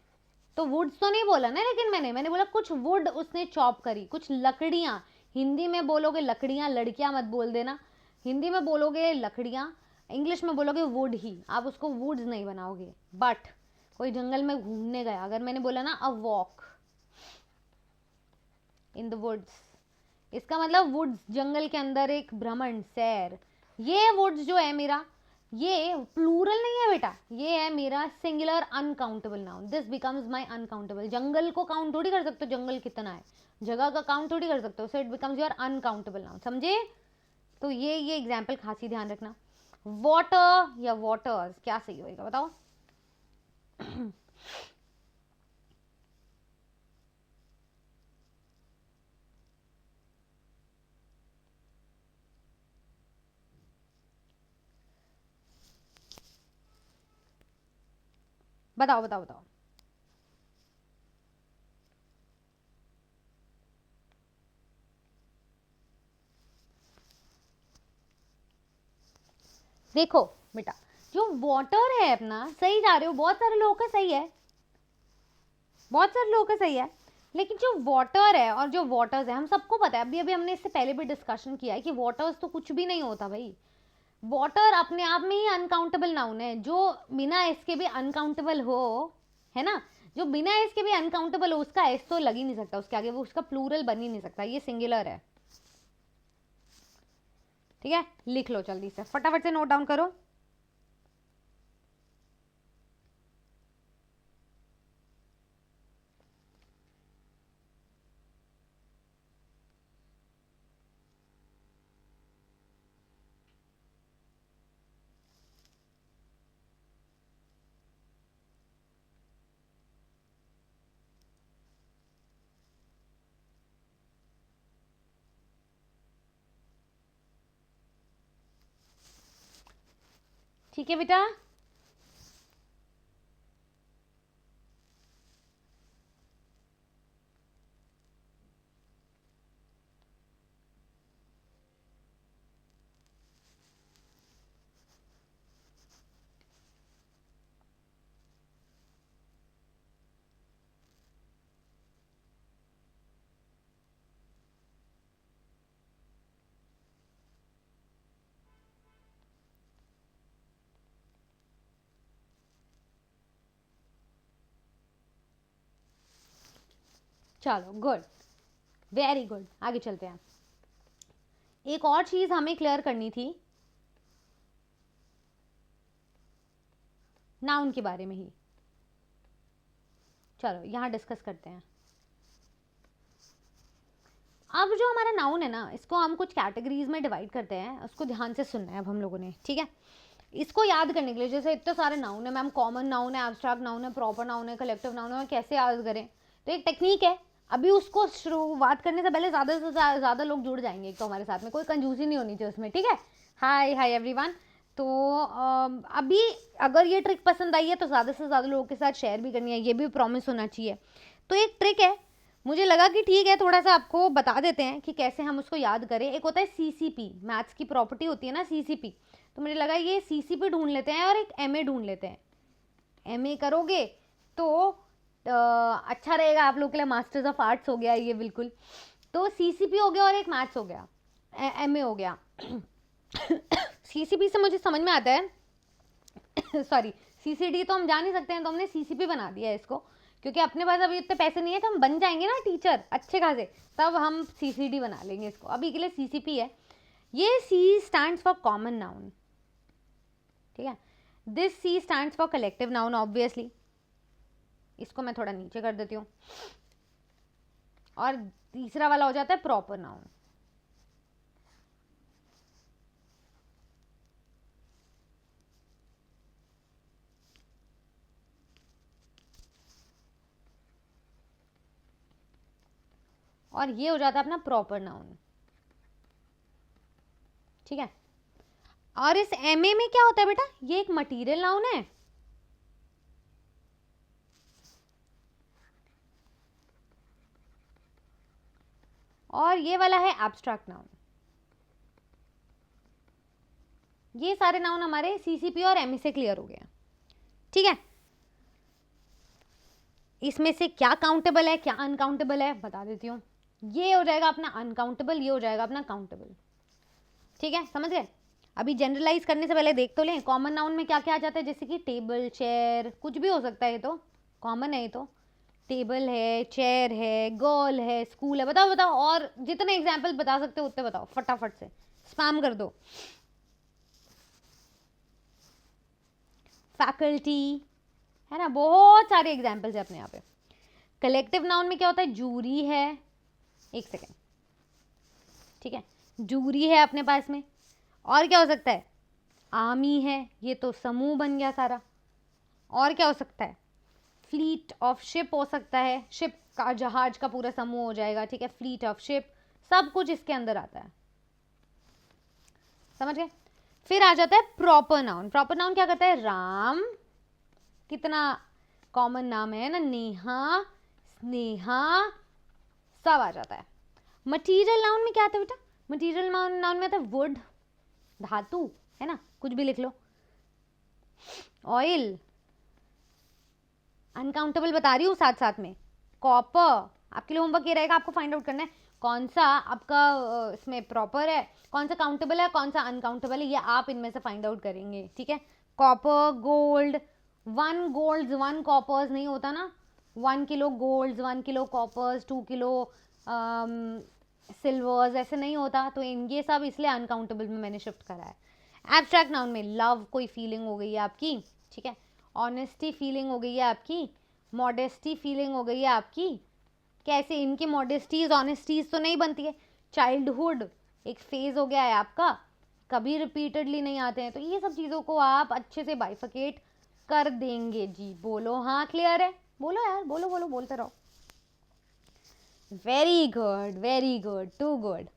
तो वुड्स तो नहीं बोला ना, लेकिन मैंने बोला कुछ वुड उसने चॉप करी, कुछ लकड़ियां। हिंदी में बोलोगे लकड़ियां, लड़कियां मत बोल देना, हिंदी में बोलोगे लकड़ियां, इंग्लिश में बोलोगे वुड ही, आप उसको वुड्स नहीं बनाओगे। बट कोई जंगल में घूमने गया, अगर मैंने बोला ना a walk in the woods, इसका मतलब वुड्स, जंगल के अंदर एक भ्रमण, सैर। ये वुड्स जो है मेरा, ये प्लूरल नहीं है बेटा, ये है मेरा singular uncountable noun. This becomes my uncountable. जंगल को काउंट थोड़ी कर सकते हो, जंगल कितना है, जगह का काउंट थोड़ी कर सकते हो, so it becomes your uncountable noun, समझे? तो ये एग्जाम्पल खास ही ध्यान रखना। वाटर या वाटर्स, क्या सही होएगा बताओ? बताओ बताओ बताओ। देखो बेटा, जो वाटर है अपना, सही जा रहे हो, बहुत सारे लोगों का सही है, बहुत सारे लोगों का सही है, लेकिन जो वाटर है और जो वाटर्स है, हम सबको पता है, अभी अभी हमने इससे पहले भी डिस्कशन किया है कि वाटर्स तो कुछ भी नहीं होता भाई। वाटर अपने आप में ही अनकाउंटेबल नाउन है, जो बिना इसके भी अनकाउंटेबल हो, है ना, जो बिना इसके भी अनकाउंटेबल हो, उसका एस तो लग ही नहीं सकता उसके आगे, वो उसका प्लूरल बन ही नहीं सकता, ये सिंगुलर है। ठीक है, लिख लो जल्दी से, फटाफट से नोट डाउन करो। ठीक है बेटा, चलो गुड, वेरी गुड, आगे चलते हैं। एक और चीज हमें क्लियर करनी थी नाउन के बारे में ही, चलो यहां डिस्कस करते हैं। अब जो हमारा नाउन है ना, इसको हम कुछ कैटेगरीज में डिवाइड करते हैं, उसको ध्यान से सुनना है अब हम लोगों ने, ठीक है? इसको याद करने के लिए, जैसे इतने सारे नाउन है मैम, कॉमन नाउन है, एब्स्ट्रैक्ट नाउन है, प्रॉपर नाउन है, कलेक्टिव नाउन है, कैसे याद करें? तो एक टेक्निक है, अभी उसको शुरुआत करने से पहले ज़्यादा से ज़्यादा लोग जुड़ जाएंगे एक तो हमारे साथ में, कोई कंजूसी नहीं होनी चाहिए उसमें, ठीक है? हाय हाय एवरीवन। तो अभी अगर ये ट्रिक पसंद आई है तो ज़्यादा से ज़्यादा लोगों के साथ शेयर भी करनी है, ये भी प्रॉमिस होना चाहिए। तो एक ट्रिक है, मुझे लगा कि ठीक है थोड़ा सा आपको बता देते हैं कि कैसे हम उसको याद करें। एक होता है सीसीपी, मैथ्स की प्रॉपर्टी होती है ना सीसीपी, तो मुझे लगा ये सीसीपी ढूंढ लेते हैं और एक एमए ढूंढ लेते हैं। एमए करोगे तो अच्छा रहेगा आप लोग के लिए, मास्टर्स ऑफ आर्ट्स हो गया ये बिल्कुल। तो सीसीपी हो गया और एक मैथ्स हो गया, एमए हो गया। सीसीपी से मुझे समझ में आता है सॉरी, सीसीडी तो हम जा नहीं सकते हैं, तो हमने सीसीपी बना दिया है इसको, क्योंकि अपने पास अभी इतने पैसे नहीं है, तो हम बन जाएंगे ना टीचर अच्छे खासे, तब हम सीसीडी बना लेंगे इसको, अभी के लिए सीसीपी है। ये C stands for common noun, ठीक है? This C stands for collective noun obviously, इसको मैं थोड़ा नीचे कर देती हूँ। और तीसरा वाला हो जाता है प्रॉपर नाउन। और ये हो जाता है अपना प्रॉपर नाउन, ठीक है? और इस एमए में क्या होता है बेटा, ये एक मटीरियल नाउन है, और ये वाला है एब्स्ट्रैक्ट नाउन। ये सारे नाउन हमारे सीसीपी और एमई से क्लियर हो गए हैं, ठीक है। इसमें से क्या काउंटेबल है क्या अनकाउंटेबल है बता देती हूँ। ये हो जाएगा अपना अनकाउंटेबल, ये हो जाएगा अपना काउंटेबल, ठीक है, समझ गए। अभी जनरलाइज करने से पहले देख तो लें कॉमन नाउन में क्या क्या आ जाता है, जैसे कि टेबल, चेयर, कुछ भी हो सकता है, ये तो कॉमन है। ये तो टेबल है, चेयर है, गर्ल है, स्कूल है। बताओ बताओ, और जितने एग्जाम्पल बता सकते हो उतने बताओ, फटाफट से स्पैम कर दो। फैकल्टी है ना, बहुत सारे एग्जाम्पल्स है अपने यहाँ पे। कलेक्टिव नाउन में क्या होता है, जूरी है, एक सेकेंड, ठीक है, जूरी है अपने पास में। और क्या हो सकता है, आर्मी है, ये तो समूह बन गया सारा। और क्या हो सकता है, फ्लीट ऑफ शिप हो सकता है, शिप का, जहाज का पूरा समूह हो जाएगा, ठीक है, फ्लीट ऑफ शिप, सब कुछ इसके अंदर आता है, समझ गए। फिर आ जाता है प्रॉपर नाउन। प्रॉपर नाउन क्या करता है, राम, कितना कॉमन नाम है ना, नेहा, स्नेहा, सब आ जाता है। मटीरियल नाउन में क्या आता है बेटा, मटीरियल नाउन में आता है वुड, धातु, है ना, कुछ भी लिख लो। ऑयल, अनकाउंटेबल बता रही हूँ साथ साथ में। कॉपर, आपके लिए होमवर्क ये रहेगा, आपको फाइंड आउट करना है कौन सा आपका इसमें प्रॉपर है, कौन सा काउंटेबल है, कौन सा अनकाउंटेबल है, ये आप इनमें से फाइंड आउट करेंगे, ठीक है। कॉपर, गोल्ड, 1 गोल्ड 1 कॉपर्स नहीं होता ना, 1 kilo gold 1 kilo coppers, 2 kilo silvers, ऐसे नहीं होता। तो ये सब इसलिए अनकाउंटेबल में मैंने शिफ्ट करा है। एब्स्ट्रैक्ट नाउन में लव, कोई फीलिंग हो गई है आपकी, ठीक है, ऑनेस्टी फीलिंग हो गई है आपकी, मॉडेस्टी फीलिंग हो गई है आपकी। कैसे इनकी मॉडेस्टीज ऑनेस्टीज तो नहीं बनती है। चाइल्डहुड एक फेज हो गया है आपका, कभी रिपीटेडली नहीं आते हैं, तो ये सब चीज़ों को आप अच्छे से बाइफिकेट कर देंगे जी। बोलो हाँ, क्लियर है, बोलो यार, बोलो बोलो, बोलते रहो। Very good, too good.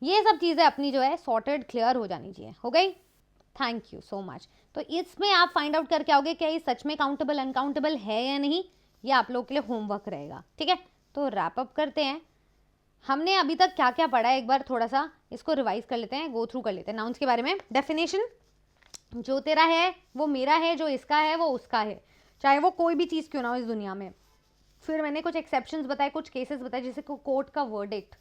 ये सब चीज़ें अपनी जो है सॉर्टेड क्लियर हो जानी चाहिए, हो गई। Thank you so much. तो इसमें आप फाइंड आउट करके आओगे क्या ये सच में काउंटेबल अनकाउंटेबल है या नहीं, ये आप लोग के लिए होमवर्क रहेगा, ठीक है। तो रैप अप करते हैं, हमने अभी तक क्या क्या पढ़ा है एक बार थोड़ा सा इसको रिवाइज कर लेते हैं, गो थ्रू कर लेते हैं। नाउन्स के बारे में डेफिनेशन, जो तेरा है वो मेरा है, जो इसका है वो उसका है, चाहे वो कोई भी चीज़ क्यों ना हो इस दुनिया में। फिर मैंने कुछ एक्सेप्शंस बताए, कुछ केसेस बताए, जैसे कोर्ट का वर्डिक्ट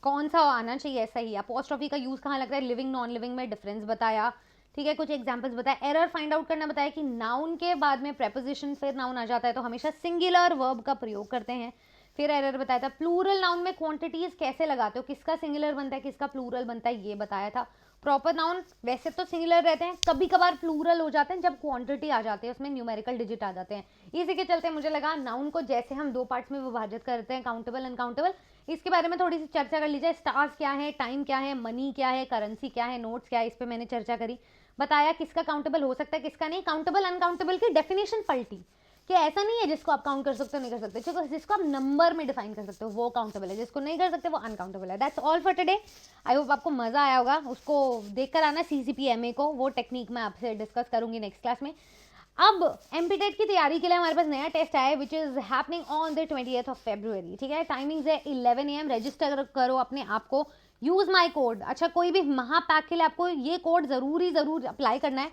कौन सा आना चाहिए, ऐसा ही अपोस्ट्रोफी का यूज़ कहाँ लगता है, लिविंग नॉन लिविंग में डिफरेंस बताया, ठीक है, कुछ एग्जांपल्स बताया। एरर फाइंड आउट करना बताया कि नाउन के बाद में प्रेपोजिशन फिर नाउन आ जाता है तो हमेशा सिंगुलर वर्ब का प्रयोग करते हैं। फिर एरर बताया था प्लूरल नाउन में क्वांटिटीज कैसे लगाते हो, किसका सिंगुलर बनता है किसका प्लूरल बनता है, ये बताया था। प्रॉपर नाउन वैसे तो सिंगुलर रहते हैं, कभी कभार प्लूरल हो जाते हैं जब क्वांटिटी आ जाती है, उसमें न्यूमेरिकल डिजिट आ जाते हैं। इसी के चलते मुझे लगा नाउन को जैसे हम 2 पार्ट्स में विभाजित करते हैं, काउंटेबल अनकाउंटेबल, इसके बारे में थोड़ी सी चर्चा कर लीजिए। स्टार्स क्या है, टाइम क्या है, मनी क्या है, करेंसी क्या है, नोट्स क्या है, इस पर मैंने चर्चा करी, बताया किसका काउंटेबल हो सकता है किसका नहीं। काउंटेबल अनकाउंटेबल की डेफिनेशन पलटी कि ऐसा नहीं है जिसको आप काउंट कर सकते हो नहीं कर सकते, जिसको आप नंबर में डिफाइन कर सकते हो वो काउंटेबल है, जिसको नहीं कर सकते वो अनकाउंटेबल है। That's all for today. I hope आपको मजा आया होगा, उसको देखकर आना CCPMA को, वो टेक्निक मैं आपसे डिस्कस करूंगी नेक्स्ट क्लास में। अब एमपीटेट की तैयारी के लिए हमारे पास नया टेस्ट आया है which is happening on the 20th of February, ठीक है। टाइमिंग्स है 11 AM, रजिस्टर करो अपने आप को, यूज माई कोड। अच्छा, कोई भी महापैक के लिए आपको ये कोड जरूर अप्लाई करना है,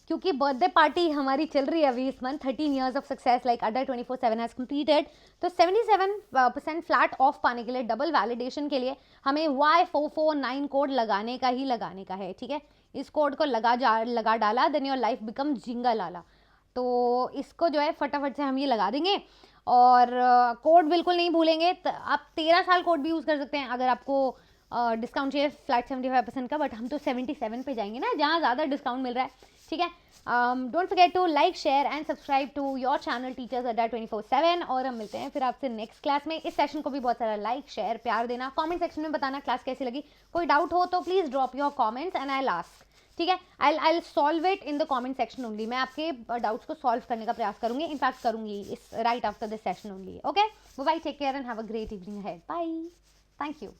क्योंकि बर्थडे पार्टी हमारी चल रही है अभी इस month. 13 years of success like अड्डा 24/7 हैज कंप्लीटेड। तो 77% फ्लैट ऑफ पाने के लिए, डबल वैलिडेशन के लिए हमें Y449 कोड लगाने का है, ठीक है। इस कोड को लगा डाला, देन योर लाइफ बिकम जिंगा लाला। तो इसको जो है फटाफट से हम ये लगा देंगे, और कोड बिल्कुल नहीं भूलेंगे। आप 13 साल कोड भी यूज़ कर सकते हैं अगर आपको डिस्काउंट चाहिए फ्लैट 75% का, बट हम तो 77 पे जाएंगे ना, जहाँ ज़्यादा डिस्काउंट मिल रहा है, ठीक है। Don't forget to like share and subscribe to your channel Teachers Adda 24/7, और हम मिलते हैं फिर आपसे नेक्स्ट क्लास में। इस सेशन को भी बहुत सारा लाइक शेयर प्यार देना, कमेंट सेक्शन में बताना क्लास कैसी लगी। कोई डाउट हो तो please drop your comments and I ask, ठीक है। I solve it in the comment section only. मैं आपके डाउट्स को सॉल्व करने का प्रयास करूंगी, इनफैक्ट करूंगी इस right after this session only. Okay, bye, take care and have a great evening ahead. Bye, thank you.